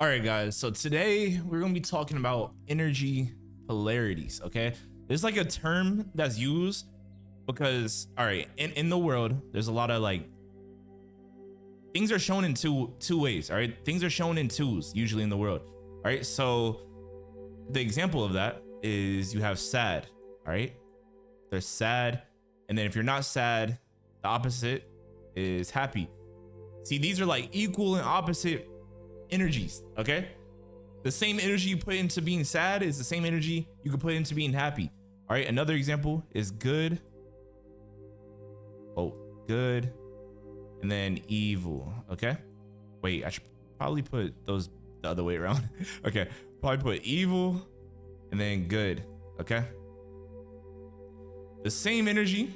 All right, guys. So today we're going to be talking about energy polarities. Okay. There's like a term that's used because, all right, in the world, there's a lot of like things are shown in two ways. All right. Things are shown in twos usually in the world. All right. So the example of that is you have sad. All right. There's sad. And then if you're not sad, the opposite is happy. See, these are like equal and opposite energies. Okay. The same energy you put into being sad is the same energy you can put into being happy. All right. Another example is good. Oh, good. And then evil. Okay. Wait, I should probably put those the other way around. Okay. Probably put evil and then good. Okay. The same energy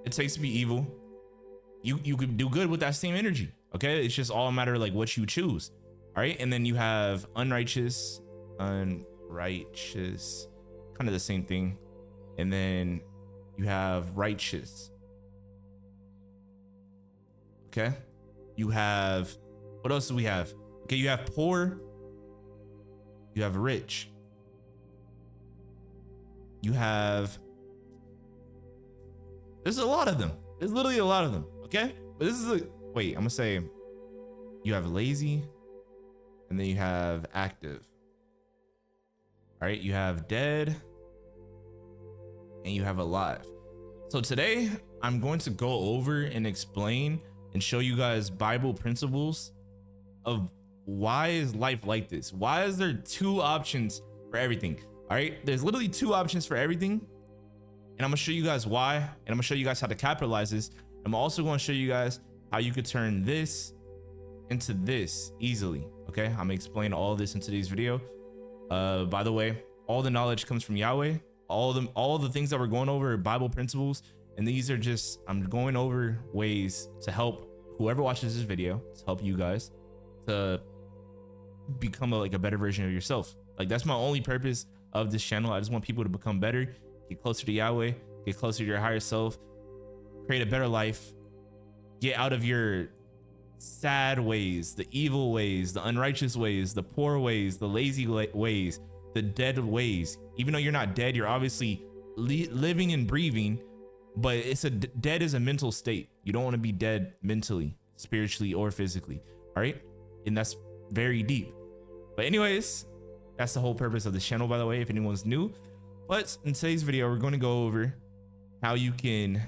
it takes to be evil, you could do good with that same energy. Okay. It's just all a matter of like what you choose. All right. And then you have unrighteous, kind of the same thing. And then you have righteous. Okay. You have, what else do we have? Okay. You have poor. You have rich. You have, there's a lot of them. There's literally a lot of them. Okay. But this is a, wait, I'm gonna say you have lazy and then you have active. All right. You have dead and you have alive. So today I'm going to go over and explain and show you guys Bible principles of why is life like this? Why is there two options for everything? All right. There's literally two options for everything. And I'm gonna show you guys why, and I'm gonna show you guys how to capitalize this. I'm also going to show you guys how you could turn this into this easily. Okay. I'm gonna explain all of this in today's video. By the way, all the knowledge comes from Yahweh. All the things that we're going over are Bible principles. And these are just, I'm going over ways to help whoever watches this video, to help you guys to become a better version of yourself. Like that's my only purpose of this channel. I just want people to become better, get closer to Yahweh, get closer to your higher self, create a better life, get out of your sad ways, the evil ways, the unrighteous ways, the poor ways, the lazy ways, the dead ways. Even though you're not dead, you're obviously living and breathing, but it's dead is a mental state. You don't want to be dead mentally, spiritually, or physically. All right. And that's very deep. But anyways, that's the whole purpose of this channel, by the way, if anyone's new. But in today's video, we're going to go over how you can,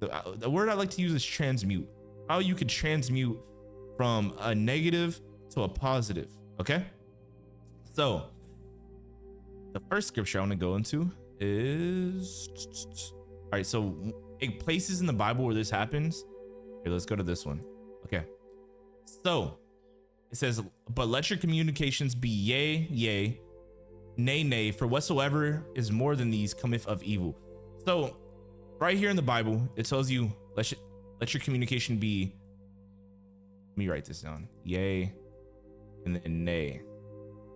the word I like to use is transmute, how you could transmute from a negative to a positive. Okay. So the first scripture I want to go into is, all right, so it places in the Bible where this happens. Here, let's go to this one. Okay. So it says, but let your communications be yea, yea, nay, nay, for whatsoever is more than these cometh of evil. So right here in the Bible, it tells you, let your communication be, let me write this down. Yea, and then nay.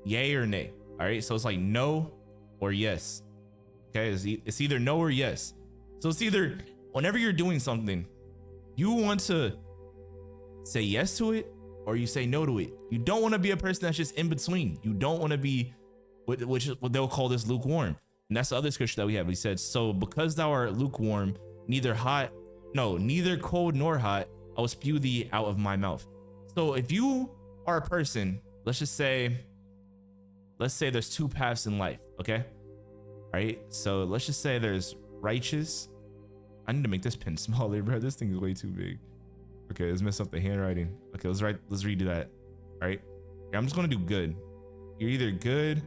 Yea or nay. All right. So it's like no or yes. Okay. It's either no or yes. So it's either whenever you're doing something, you want to say yes to it or you say no to it. You don't want to be a person that's just in between. You don't want to be what they'll call this lukewarm. And that's the other scripture that we have. He said, so because thou art lukewarm, neither cold nor hot, I will spew thee out of my mouth. So if you are a person, let's say there's two paths in life. Okay. All right. So let's just say there's righteous. I need to make this pen smaller, bro. This thing is way too big. Okay, let's mess up the handwriting. Okay, let's redo that. All right. Okay, I'm just gonna do good. You're either good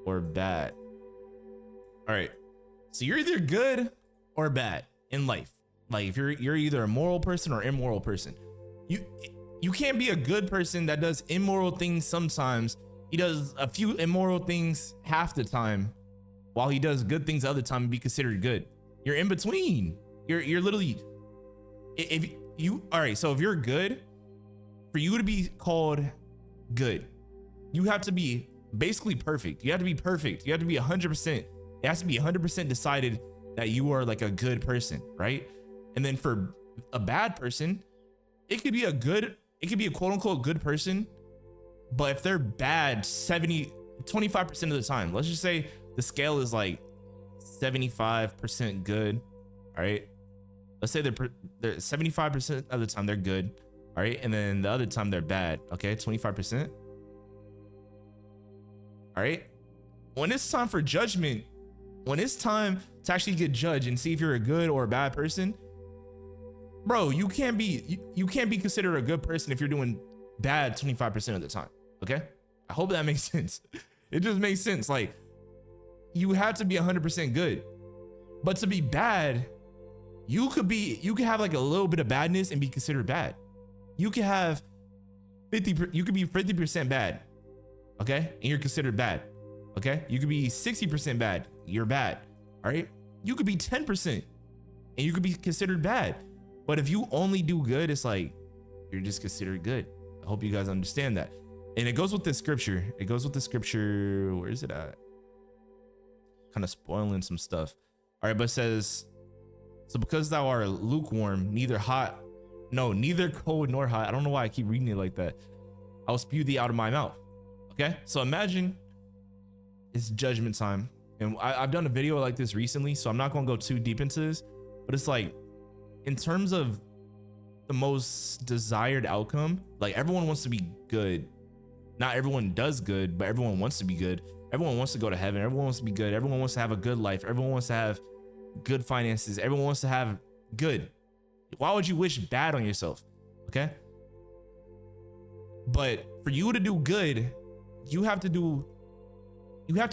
or bad. All right. So you're either good or bad in life. Like if you're either a moral person or immoral person. You can't be a good person that does immoral things sometimes. He does a few immoral things half the time, while he does good things the other time and be considered good. You're in between. You're literally, if you, all right. So if you're good, for you to be called good, you have to be basically perfect. You have to be perfect. You have to be 100%. It has to be 100% decided that you are like a good person, right? And then for a bad person, it could be a quote unquote good person, But if they're bad 25% of the time, let's just say the scale is like 75% good. All right. Let's say they're 75% of the time they're good. All right. And then the other time they're bad. Okay. 25%. All right. When it's time for judgment, when it's time to actually get judged and see if you're a good or a bad person, bro, you can't be considered a good person if you're doing bad 25% of the time. Okay. I hope that makes sense. It just makes sense. Like, you have to be 100% good, but to be bad, you could have like a little bit of badness and be considered bad. You could have you could be 50% bad. Okay. And you're considered bad. Okay. You could be 60% bad. You're bad. All right. You could be 10% and you could be considered bad. But if you only do good, it's like, you're just considered good. I hope you guys understand that. And it goes with the scripture. It goes with the scripture. Where is it at? Kind of spoiling some stuff. All right. But it says, so because thou art lukewarm, neither cold nor hot. I don't know why I keep reading it like that. I'll spew thee out of my mouth. Okay. So imagine it's judgment time. And I've done a video like this recently, so I'm not going to go too deep into this, but it's like, in terms of the most desired outcome, like everyone wants to be good. Not everyone does good, but everyone wants to be good. Everyone wants to go to heaven. Everyone wants to be good. Everyone wants to have a good life. Everyone wants to have good finances. Everyone wants to have good. Why would you wish bad on yourself? Okay. But for you to do good, you have to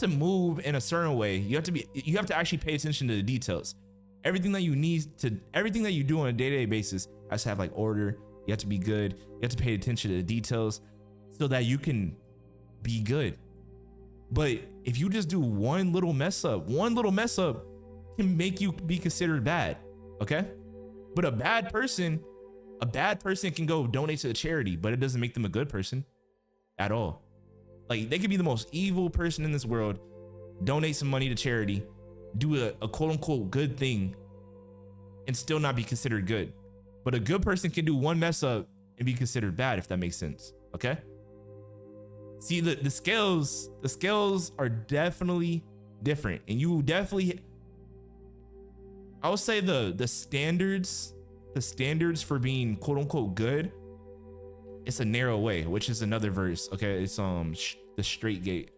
move in a certain way. You have to actually pay attention to the details. Everything that you do on a day-to-day basis has to have like order. You have to be good. You have to pay attention to the details so that you can be good. But if you just do one little mess up can make you be considered bad. Okay. But a bad person can go donate to a charity, but it doesn't make them a good person at all. Like, they could be the most evil person in this world, donate some money to charity, do a quote unquote good thing, and still not be considered good. But a good person can do one mess up and be considered bad, if that makes sense. Okay. See, the scales are definitely different. And I would say the standards for being quote unquote good, it's a narrow way, which is another verse. Okay. It's the straight gate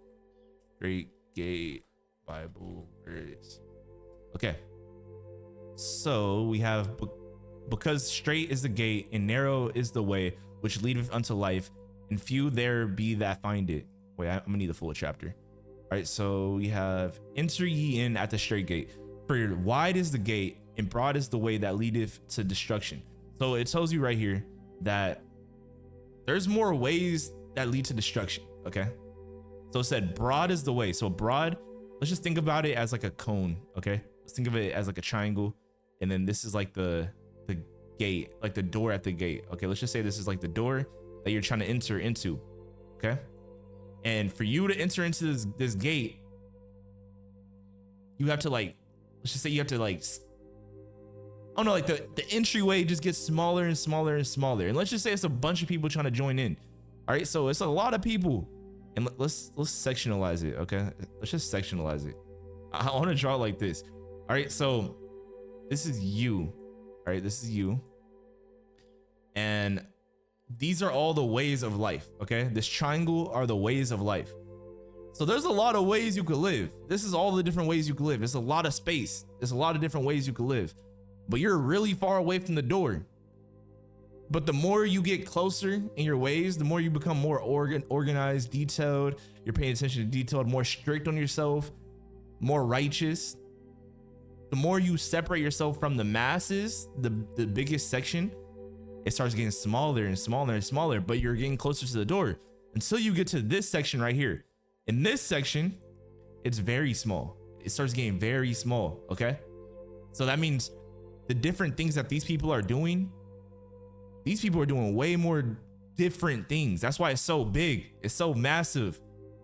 Bible verse. Okay. So we have, because straight is the gate and narrow is the way which leadeth unto life, and few there be that find it. Wait, I'm gonna need the full chapter. All right. So we have, enter ye in at the straight gate, for wide is the gate and broad is the way that leadeth to destruction. So it tells you right here that there's more ways that lead to destruction. Okay. So it said broad is the way. So broad, let's just think about it as like a cone. Okay. Let's think of it as like a triangle. And then this is like the gate, like the door at the gate. Okay. Let's just say this is like the door that you're trying to enter into. Okay. And for you to enter into this gate, you have to like, let's just say you have to like, oh no, like the entryway just gets smaller and smaller and smaller. And let's just say it's a bunch of people trying to join in. All right. So it's a lot of people. And let's sectionalize it. Okay. Let's just sectionalize it. I want to draw it like this. All right. So this is you. All right. This is you. And these are all the ways of life. Okay. This triangle are the ways of life. So there's a lot of ways you could live. This is all the different ways you could live. It's a lot of space. There's a lot of different ways you could live, but you're really far away from the door. But the more you get closer in your ways, the more you become more organized, detailed. You're paying attention to detail, more strict on yourself, more righteous. The more you separate yourself from the masses, the biggest section, it starts getting smaller and smaller and smaller, but you're getting closer to the door until you get to this section right here. In this section, it's very small. It starts getting very small. Okay. So that means the different things that these people are doing way more different things. That's why it's so big. It's so massive,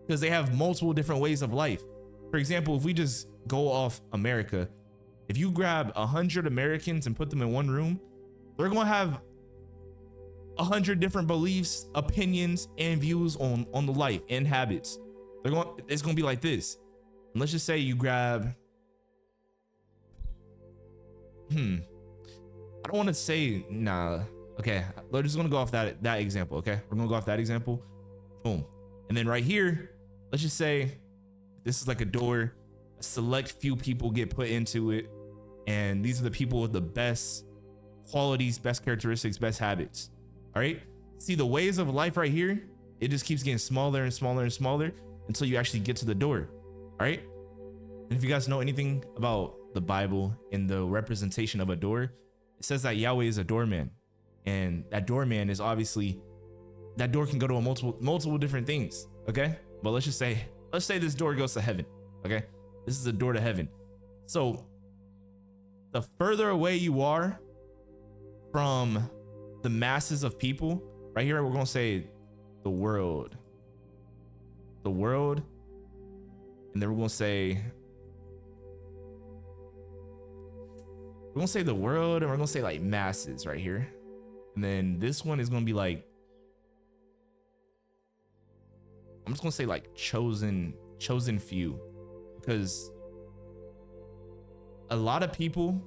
because they have multiple different ways of life. For example, if we just go off America, if you grab 100 Americans and put them in one room, they're going to have 100 different beliefs, opinions, and views on the life and habits. It's gonna be like this. And let's just say you grab, I don't want to say, nah. Okay, we're just gonna go off that example. Okay, we're gonna go off that example. Boom. And then right here, let's just say this is like a door. A select few people get put into it, and these are the people with the best qualities, best characteristics, best habits. All right. See the ways of life right here. It just keeps getting smaller and smaller and smaller until you actually get to the door. All right. And if you guys know anything about the Bible and the representation of a door, it says that Yahweh is a doorman, and that doorman is obviously, that door can go to a multiple different things. Okay. But let's say this door goes to heaven. Okay. This is a door to heaven. So the further away you are from the masses of people, right here, we're going to say the world, and then we're going to say the world, and we're going to say like masses right here. And then this one is going to be like, I'm just going to say like chosen few, because a lot of people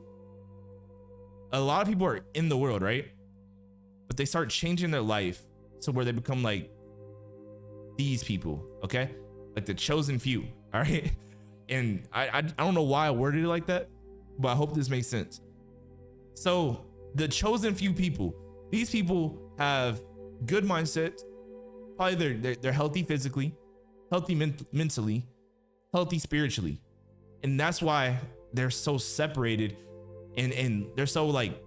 are in the world, right? But they start changing their life to where they become like these people, okay? Like the chosen few, all right? And I don't know why I worded it like that, but I hope this makes sense. So the chosen few people, these people have good mindset. Probably they're healthy physically, healthy mentally, healthy spiritually. And that's why they're so separated and they're so like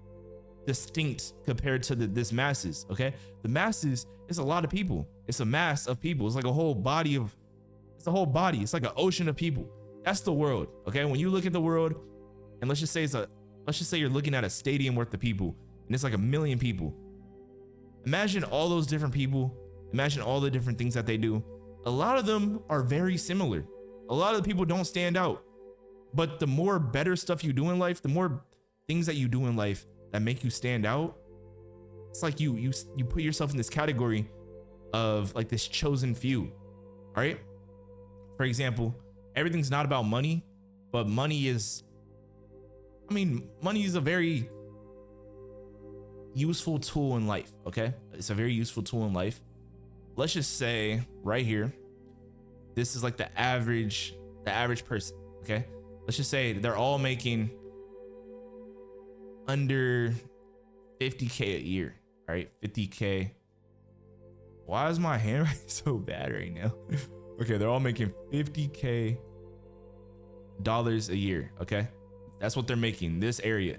distinct compared to this masses. Okay, the masses is a lot of people. It's a mass of people. It's like a whole body. It's like an ocean of people. That's the world. Okay, when you look at the world, and let's just say you're looking at a stadium worth of people, and it's like 1 million people. Imagine all those different people. Imagine all the different things that they do. A lot of them are very similar. A lot of the people don't stand out. But the more better stuff you do in life, the more things that you do in life that make you stand out, it's like you put yourself in this category of like this chosen few. All right. For example, everything's not about money, but money is a very useful tool in life. Okay. It's a very useful tool in life. Let's just say right here, this is like the average person. Okay. Let's just say they're all making under 50K a year. All right, 50K. Why is my handwriting so bad right now? Okay, they're all making $50K a year. Okay, that's what they're making. This area,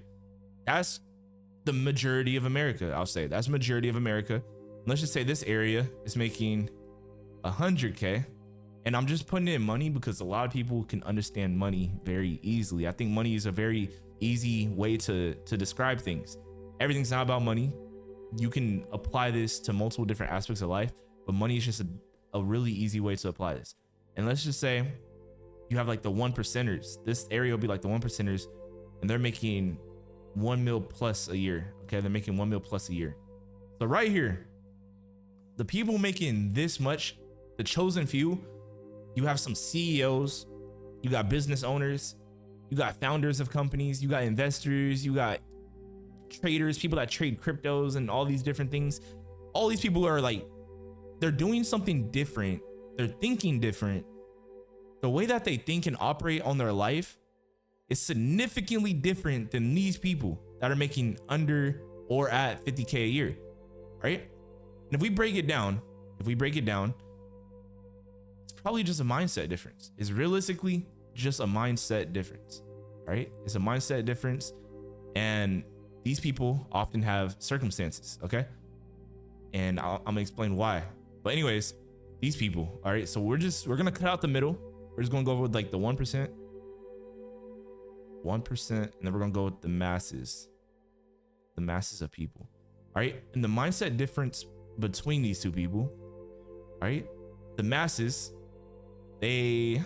that's the majority of America. I'll say that's majority of America. Let's just say this area is making 100K. And I'm just putting it in money because a lot of people can understand money very easily. I think money is a very easy way to describe things. Everything's not about money. You can apply this to multiple different aspects of life, but money is just a really easy way to apply this. And let's just say you have like the 1%ers. This area will be like the 1%ers, and they're making 1 mil plus a year. Okay, they're making 1 mil plus a year. So right here, the people making this much, the chosen few, you have some CEOs, you got business owners, you got founders of companies, you got investors, you got traders, people that trade cryptos and all these different things. All these people are like, they're doing something different. They're thinking different. The way that they think and operate on their life is significantly different than these people that are making under or at 50K a year, right? And if we break it down, it's probably just a mindset difference. It's realistically just a mindset difference, right? It's a mindset difference. And these people often have circumstances, okay? And I'm gonna explain why. But anyways, these people, all right? So we're gonna cut out the middle. We're just gonna go with like the 1%, and then we're gonna go with the masses of people, all right? And the mindset difference between these two people, all right? The masses, here,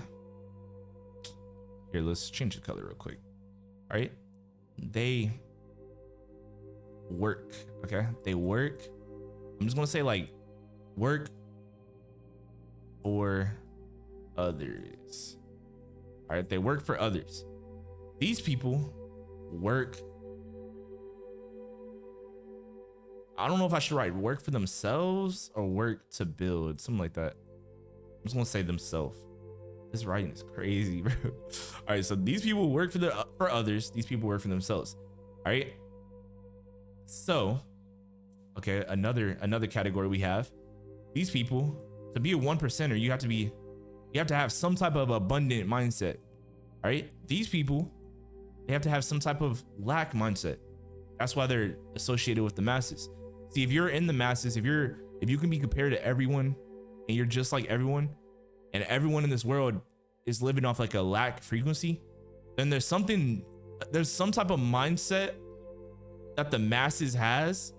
let's change the color real quick. All right, they work. Okay, they work, I'm just gonna say like work for others. All right, they work for others. These people work. I don't know if I should write work for themselves or work to build, something like that. I'm just gonna say themselves. This writing is crazy, bro. All right, so these people work for others. These people work for themselves. All right. So, okay, another category we have. These people, to be a 1%er, you have to have some type of abundant mindset. All right. These people, they have to have some type of lack mindset. That's why they're associated with the masses. See, if you're in the masses, if you can be compared to everyone and you're just like everyone, and everyone in this world is living off like a lack frequency, then there's some type of mindset that the masses has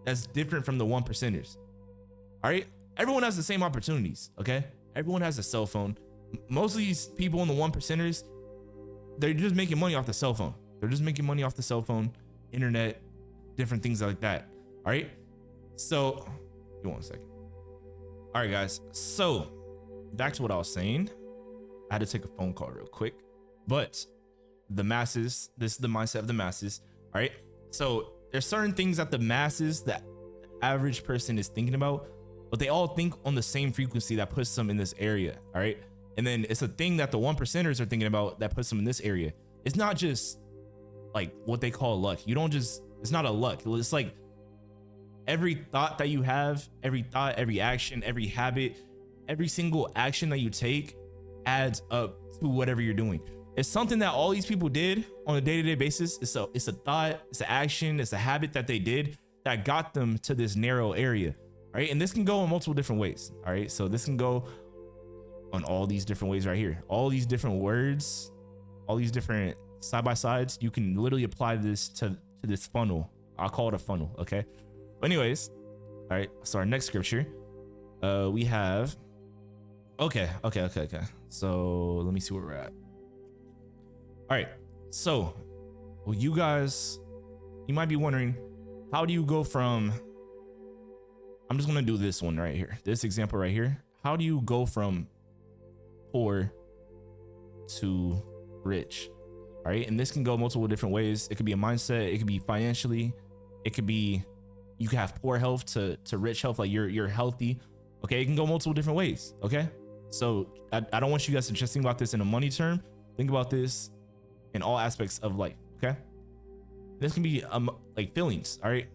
that's different from the 1%ers. All right. Everyone has the same opportunities. Okay. Everyone has a cell phone. Most of these people in the 1%ers, they're just making money off the cell phone. They're just making money off the cell phone, internet, different things like that. All right. So give me 1 second. All right, guys. So back to what I was saying. I had to take a phone call real quick, but the masses, this is the mindset of the masses. All right. So there's certain things that the masses, the average person is thinking about, but they all think on the same frequency that puts them in this area. All right. And then it's a thing that the 1%ers are thinking about that puts them in this area. It's not just like what they call luck. It's not a luck. It's like every thought that you have, every thought, every action, every habit, every single action that you take adds up to whatever you're doing. It's something that all these people did on a day-to-day basis. It's a thought, it's an action, it's a habit that they did that got them to this narrow area. All right. And this can go in multiple different ways. All right. So this can go on all these different ways right here. All these different words, all these different side by sides. You can literally apply this to this funnel. I'll call it a funnel. Okay. But anyways, all right. So our next scripture, we have. Okay. So let me see where we're at. All right. So, well, you guys, you might be wondering, how do you go from? I'm just gonna do this one right here. This example right here. How do you go from poor to rich? All right. And this can go multiple different ways. It could be a mindset. It could be financially. It could be, you could have poor health to rich health. Like you're healthy. Okay. It can go multiple different ways. Okay. So I don't want you guys to just think about this in a money term. Think about this in all aspects of life. Okay. This can be like feelings. All right.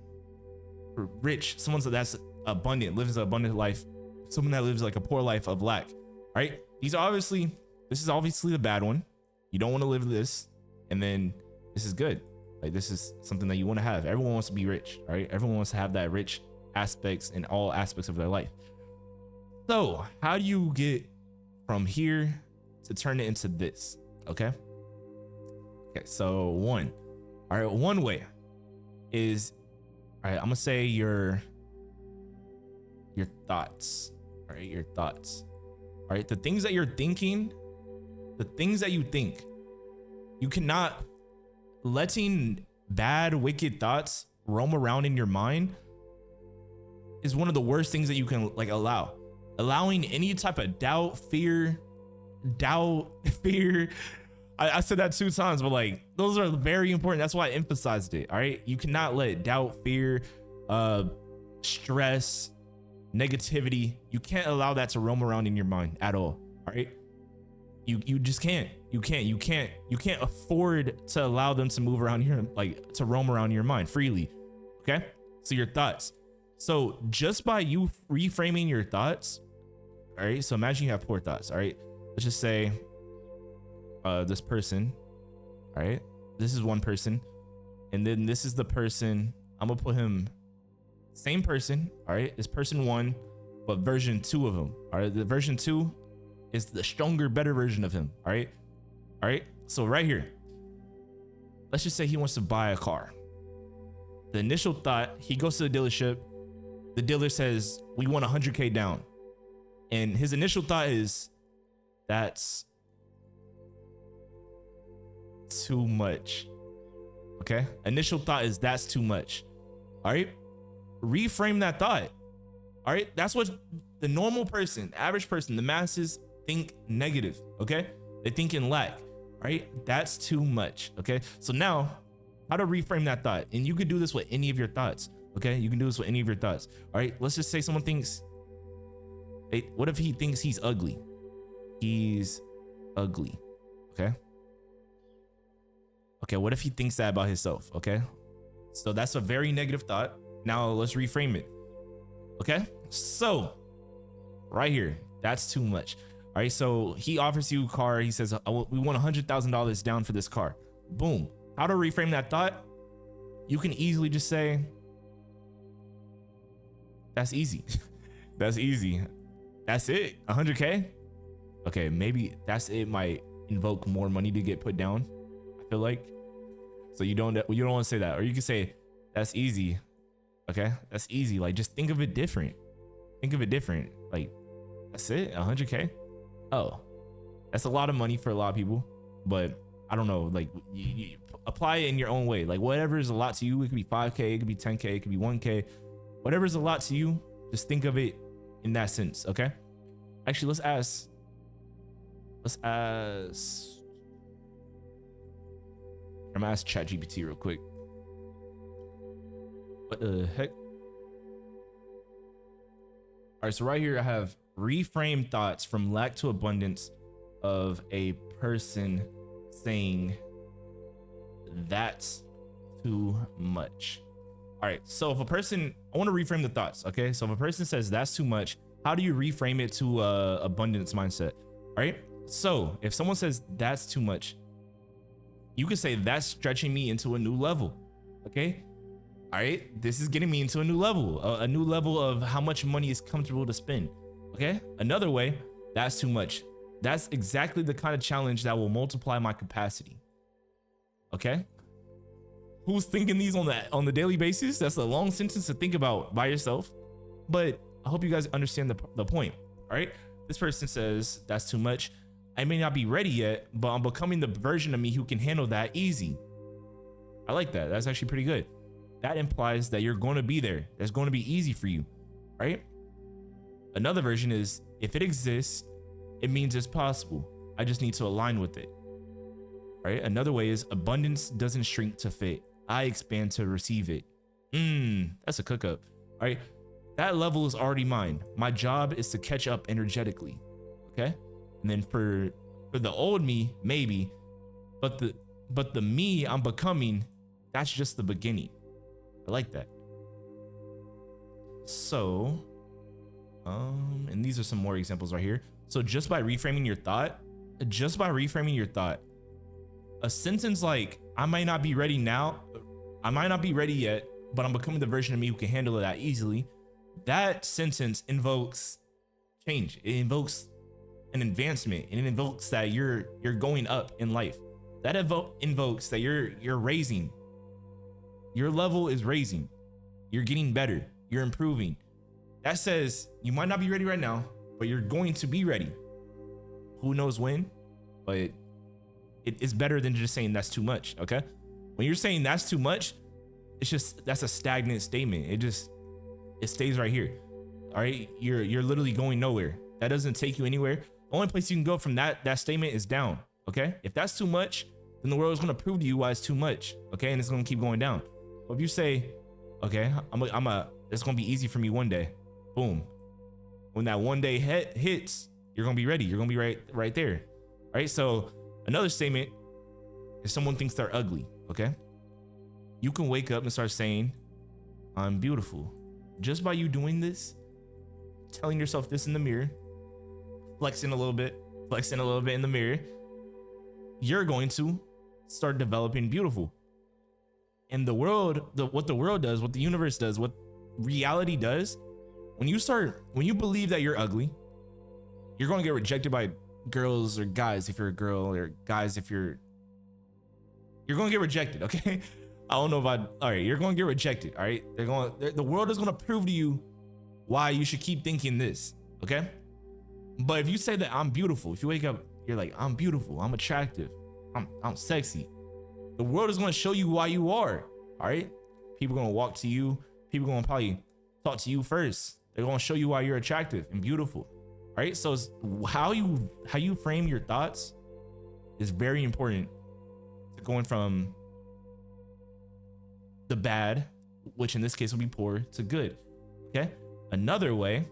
For rich, someone that's abundant, lives an abundant life. Someone that lives like a poor life of lack. All right. This is obviously the bad one. You don't want to live this. And then this is good. Like this is something that you want to have. Everyone wants to be rich. All right. Everyone wants to have that rich aspects in all aspects of their life. So how do you get from here to turn it into this? Okay. Okay. So one way is, all right, I'm gonna say your thoughts. All right, your thoughts. All right, the things that you're thinking, the things that you think, you cannot letting bad, wicked thoughts roam around in your mind is one of the worst things that you can like allow. Allowing any type of doubt, fear. I said that 2 times, but like those are very important. That's why I emphasized it. All right. You cannot let doubt, fear, stress, negativity. You can't allow that to roam around in your mind at all. All right. You just can't. You can't afford to allow them to move around here, like to roam around your mind freely. Okay. So your thoughts. So just by you reframing your thoughts. All right. So imagine you have poor thoughts. All right. Let's just say this person. All right. This is one person. And then this is the person. I'm going to put him same person. All right. It's person 1, but version 2 of him. All right. The version 2 is the stronger, better version of him. All right. All right. So right here, let's just say he wants to buy a car. The initial thought, he goes to the dealership. The dealer says, we want 100K down. And his initial thought is, that's too much. Okay. Initial thought is that's too much. All right. reframe that thought. All right, that's what the normal person, average person, the masses think negative. Okay, they think in lack. Right, that's too much. Okay, so now how to reframe that thought, and you could do this with any of your thoughts. Okay, you can do this with any of your thoughts. All right, let's just say someone thinks, what if he thinks he's ugly? He's ugly. Okay. Okay, what if he thinks that about himself? Okay, so that's a very negative thought. Now let's reframe it. Okay, so right here, that's too much. All right, so he offers you a car. He says, we want $100,000 down for this car. Boom. How to reframe that thought? You can easily just say, that's easy. That's easy. That's it. 100K. Okay, maybe that's it. Might invoke more money to get put down, I feel like. So you don't want to say that, or you can say that's easy. Okay, that's easy. Like, just think of it different. Think of it different. Like, that's it. 100K. Oh, that's a lot of money for a lot of people, but I don't know. Like, you apply it in your own way. Like, whatever is a lot to you, it could be 5K, it could be 10K, it could be 1K. Whatever is a lot to you, just think of it in that sense. Okay. Actually, let's ask. I'm gonna ask ChatGPT real quick. What the heck? All right, so right here I have reframe thoughts from lack to abundance of a person saying that's too much. All right, so if a person, I want to reframe the thoughts. Okay, so if a person says that's too much, how do you reframe it to abundance mindset? All right, so if someone says that's too much, you could say that's stretching me into a new level. Okay, all right, this is getting me into a new level of how much money is comfortable to spend. Okay, another way, that's too much. That's exactly the kind of challenge that will multiply my capacity. Okay, who's thinking these on the daily basis? That's a long sentence to think about by yourself, but I hope you guys understand the point. All right, this person says that's too much. I may not be ready yet, but I'm becoming the version of me who can handle that easy. I like that. That's actually pretty good. That implies that you're going to be there. That's going to be easy for you, right? Another version is, if it exists, it means it's possible. I just need to align with it, right? Another way is, abundance doesn't shrink to fit. I expand to receive it. That's a cook up, all right? That level is already mine. My job is to catch up energetically, okay? And then for the old me, maybe, but the me I'm becoming, that's just the beginning. I like that. So, and these are some more examples right here. So just by reframing your thought, a sentence like, I might not be ready now, I might not be ready yet, but I'm becoming the version of me who can handle it that easily. That sentence invokes change. It invokes an advancement, and it invokes that you're going up in life. That invokes that you're raising. Your level is raising. You're getting better. You're improving. That says you might not be ready right now, but you're going to be ready. Who knows when, but it is better than just saying that's too much. Okay, when you're saying that's too much, that's a stagnant statement. It stays right here. All right, you're literally going nowhere. That doesn't take you anywhere. The only place you can go from that statement is down. Okay, if that's too much, then the world is going to prove to you why it's too much. Okay, and it's going to keep going down. But if you say, okay, it's going to be easy for me one day. Boom. When that one day hits, you're going to be ready. You're going to be right there. All right. So another statement, if someone thinks they're ugly, okay, you can wake up and start saying, I'm beautiful. Just by you doing this, telling yourself this in the mirror, flexing a little bit in the mirror, you're going to start developing beautiful. And the world, what the world does, what the universe does, what reality does, when you believe that you're ugly, you're going to get rejected by girls or guys if you're a girl, or guys if you're going to get rejected. Okay, I don't know about, all right, you're going to get rejected. All right, the world is going to prove to you why you should keep thinking this. Okay, but if you say that I'm beautiful, if you wake up, you're like, I'm beautiful, I'm attractive, I'm sexy, the world is going to show you why you are. All right, people are going to walk to you. People are going to probably talk to you first. They're gonna show you why you're attractive and beautiful. All right. So it's how you frame your thoughts is very important to going from the bad, which in this case will be poor, to good. Okay. Another way,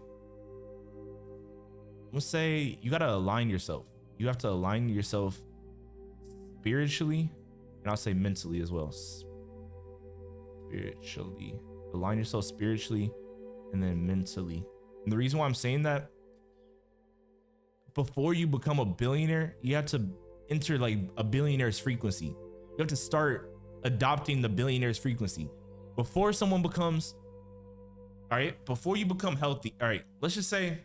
let's say you gotta align yourself. You have to align yourself spiritually, and I'll say mentally as well. Spiritually, align yourself spiritually, and then mentally. And the reason why I'm saying that, before you become a billionaire, you have to enter like a billionaire's frequency. You have to start adopting the billionaire's frequency before someone becomes, all right, before you become healthy. All right, let's just say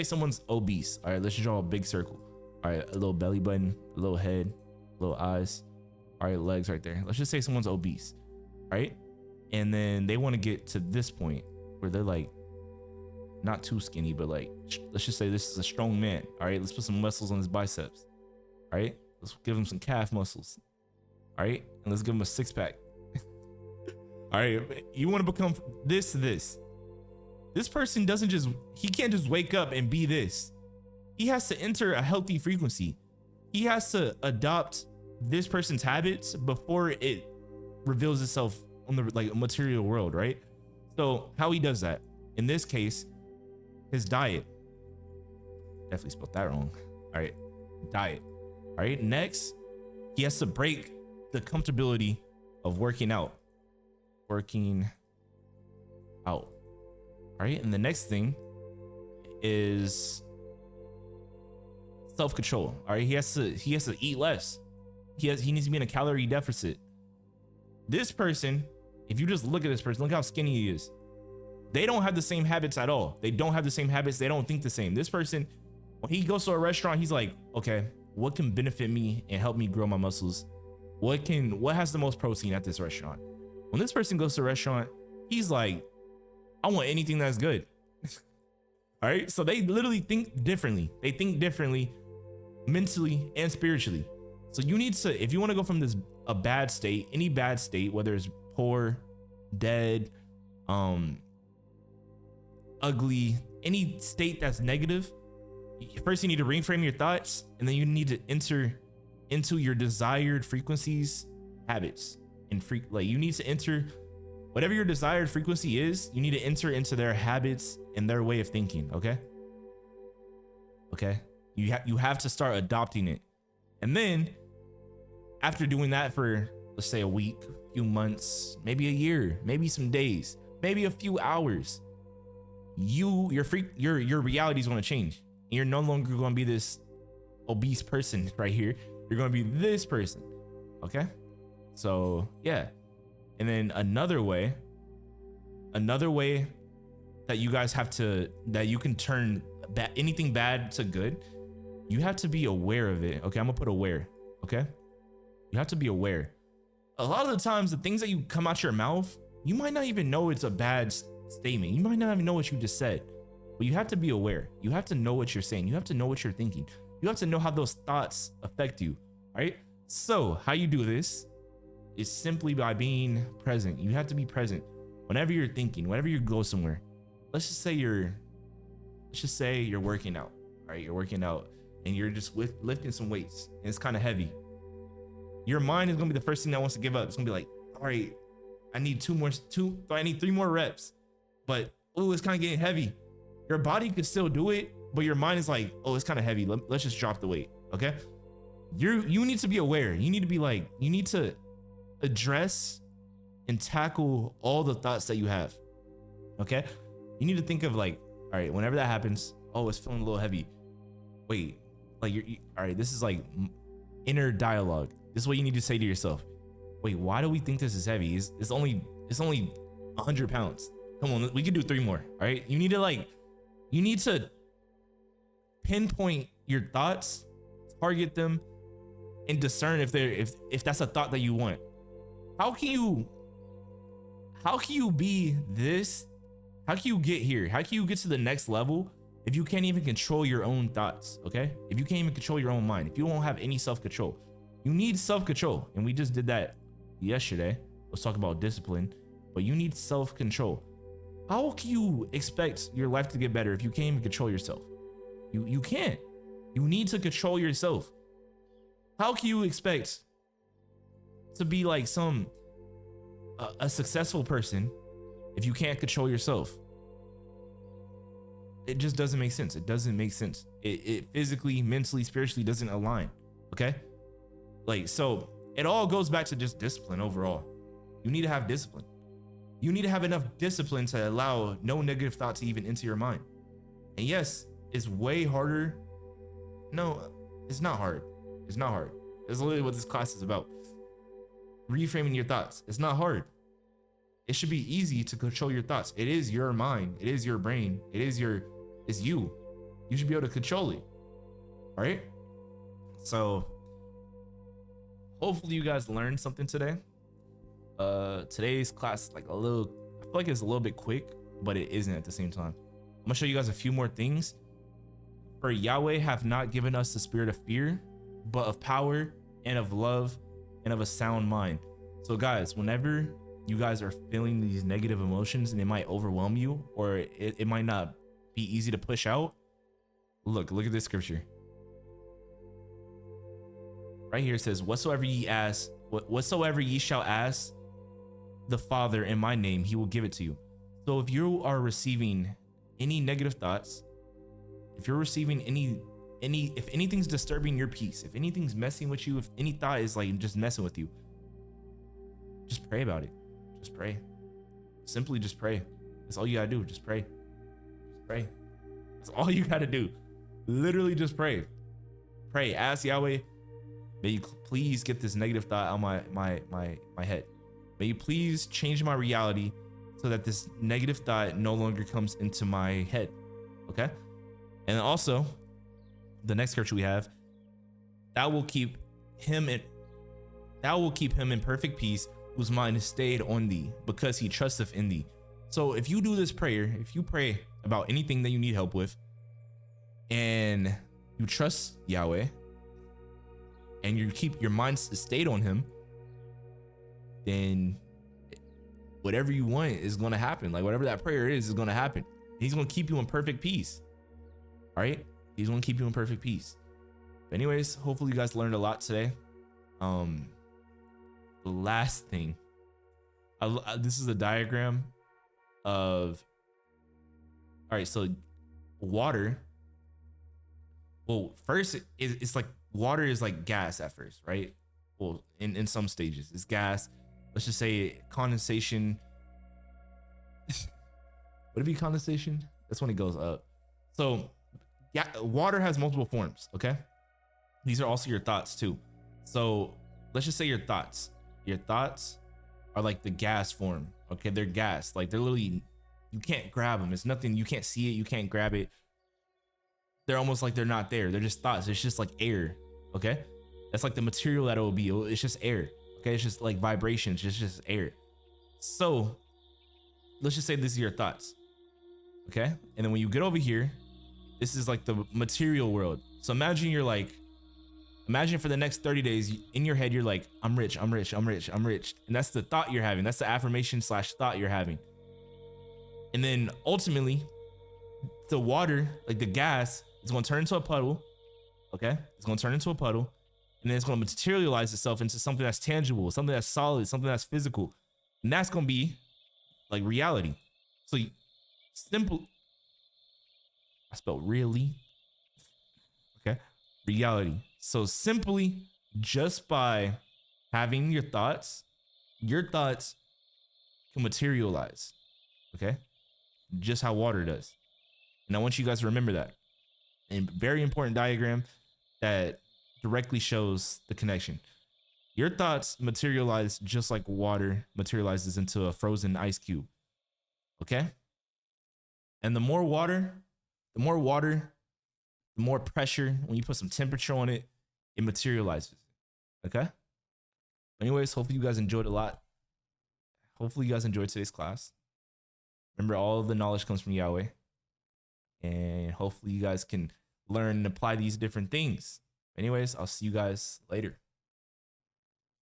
someone's obese. All right, let's just draw a big circle. All right, a little belly button, a little head, little eyes. All right, legs right there. Let's just say someone's obese, right? And then they want to get to this point where they're like not too skinny, but like, let's just say this is a strong man. All right, let's put some muscles on his biceps. All right, let's give him some calf muscles. All right, and let's give him a six pack. All right, you want to become this to this. This person he can't just wake up and be this. He has to enter a healthy frequency. He has to adopt this person's habits before it reveals itself on the like material world, right? So how he does that, in this case, his diet. Definitely spelled that wrong. All right, diet. All right, next, he has to break the comfortability of working out. All right, and the next thing is self-control. All right, he has to eat less. He needs to be in a calorie deficit. This person, if you just look at this person, look how skinny he is. They don't have the same habits at all. They don't have the same habits. They don't think the same. This person, when he goes to a restaurant, he's like, okay, what can benefit me and help me grow my muscles? What has the most protein at this restaurant? When this person goes to a restaurant, he's like, I want anything that's good. All right. So they literally think differently. They think differently mentally and spiritually. So you need to, if you want to go from a bad state, any bad state, whether it's poor, dead, ugly, any state that's negative, first you need to reframe your thoughts, and then you need to enter into your desired frequencies, habits, and you need to enter whatever your desired frequency is. You need to enter into their habits and their way of thinking. Okay. You have to start adopting it. And then after doing that for, let's say, a week, a few months, maybe a year, maybe some days, maybe a few hours, your reality is going to change. You're no longer going to be this obese person right here. You're going to be this person. Okay. So yeah. And then another way that you guys that you can turn anything bad to good, you have to be aware of it. Okay. I'm gonna put aware. Okay. You have to be aware. A lot of the times, the things that you come out your mouth, you might not even know it's a bad statement. You might not even know what you just said, but you have to be aware. You have to know what you're saying. You have to know what you're thinking. You have to know how those thoughts affect you. All right. So how you do this is simply by being present. You have to be present whenever you're thinking, whenever you go somewhere. Let's just say you're working out. All right. You're working out and you're just lifting some weights and it's kind of heavy. Your mind is going to be the first thing that wants to give up. It's going to be like, all right, I need I need 3 more reps, but oh, it's kind of getting heavy. Your body could still do it, but your mind is like, oh, it's kind of heavy. Let's just drop the weight. Okay. You need to be aware. You need to address and tackle all the thoughts that you have. Okay. You need to think of like, all right, whenever that happens, oh, it's feeling a little heavy. Wait, like all right, this is like inner dialogue. This is what you need to say to yourself. Wait, why do we think this is heavy? It's only 100 pounds. Come on, we can do 3 more. All right. You need to pinpoint your thoughts, target them, and discern if that's a thought that you want. How can you be this? How can you get here? How can you get to the next level if you can't even control your own thoughts? Okay. If you can't even control your own mind, if you don't have any self-control, you need self-control. And we just did that yesterday. Let's talk about discipline, but you need self-control. How can you expect your life to get better if you can't even control yourself? You can't. You need to control yourself. How can you expect to be like a successful person if you can't control yourself? It just doesn't make sense. It doesn't make sense. It physically, mentally, spiritually doesn't align. Okay? Like, so it all goes back to just discipline overall. You need to have discipline. You need to have enough discipline to allow no negative thought to even enter your mind. And yes, it's way harder. No, it's not hard. It's not hard. That's literally what this class is about. Reframing your thoughts. It's not hard. It should be easy to control your thoughts. It is your mind. It is your brain. It's you. You should be able to control it. All right? So hopefully you guys learned something today. Today's class is like I feel like it's a little bit quick, but it isn't at the same time. I'm gonna show you guys a few more things. For Yahweh have not given us the spirit of fear, but of power and of love and of a sound mind. So guys, whenever you guys are feeling these negative emotions and it might overwhelm you, or it might not be easy to push out, look at this scripture. Right here it says, whatsoever ye shall ask the Father in my name, he will give it to you. So if you are receiving any negative thoughts, if you're receiving if anything's disturbing your peace, if anything's messing with you, if any thought is like just messing with you, just pray about it. Just pray. Simply just pray. That's all you gotta do. Just pray. Just pray. That's all you gotta do. Literally just pray. Pray. Ask Yahweh, may you please get this negative thought out my head. May you please change my reality so that this negative thought no longer comes into my head. Okay? And also, the next scripture we have, that will keep him in perfect peace, whose mind is stayed on thee, because he trusteth in thee. So if you do this prayer, if you pray about anything that you need help with, and you trust Yahweh, and you keep your mind stayed on him, then whatever you want is going to happen. Like whatever that prayer is going to happen. He's going to keep you in perfect peace. All right? He's going to keep you in perfect peace. But anyways, hopefully you guys learned a lot today. The last thing, this is a diagram of, all right, so water. Well, first it's like water is like gas at first, right? Well, in some stages it's gas. Let's just say condensation. Would it be condensation? That's when it goes up. So yeah, water has multiple forms. Okay, these are also your thoughts too. So let's just say your thoughts are like the gas form. Okay, they're gas. Like they're literally, you can't grab them. It's nothing. You can't see it. You can't grab it. They're almost like they're not there. They're just thoughts. It's just like air. Okay, that's like the material that it will be. It's just air. Okay, it's just like vibrations. It's just air. So let's just say this is your thoughts. Okay, and then when you get over here, this is like the material world. So imagine for the next 30 days in your head, you're like, I'm rich, I'm rich, I'm rich, I'm rich. And that's the thought you're having. That's the affirmation / thought you're having. And then ultimately the water, like the gas, is going to turn into a puddle. Okay. It's going to turn into a puddle, and then it's going to materialize itself into something that's tangible, something that's solid, something that's physical. And that's going to be like reality. So simple. I spelled really. Okay. Reality. So simply just by having your thoughts can materialize. Okay. Just how water does. And I want you guys to remember that. And very important diagram that directly shows the connection. Your thoughts materialize just like water materializes into a frozen ice cube. Okay. And the more water, the more pressure, when you put some temperature on it, it materializes. Okay. Anyways, hopefully you guys enjoyed a lot. Hopefully you guys enjoyed today's class. Remember, all of the knowledge comes from Yahweh. And hopefully you guys can learn and apply these different things. Anyways, I'll see you guys later.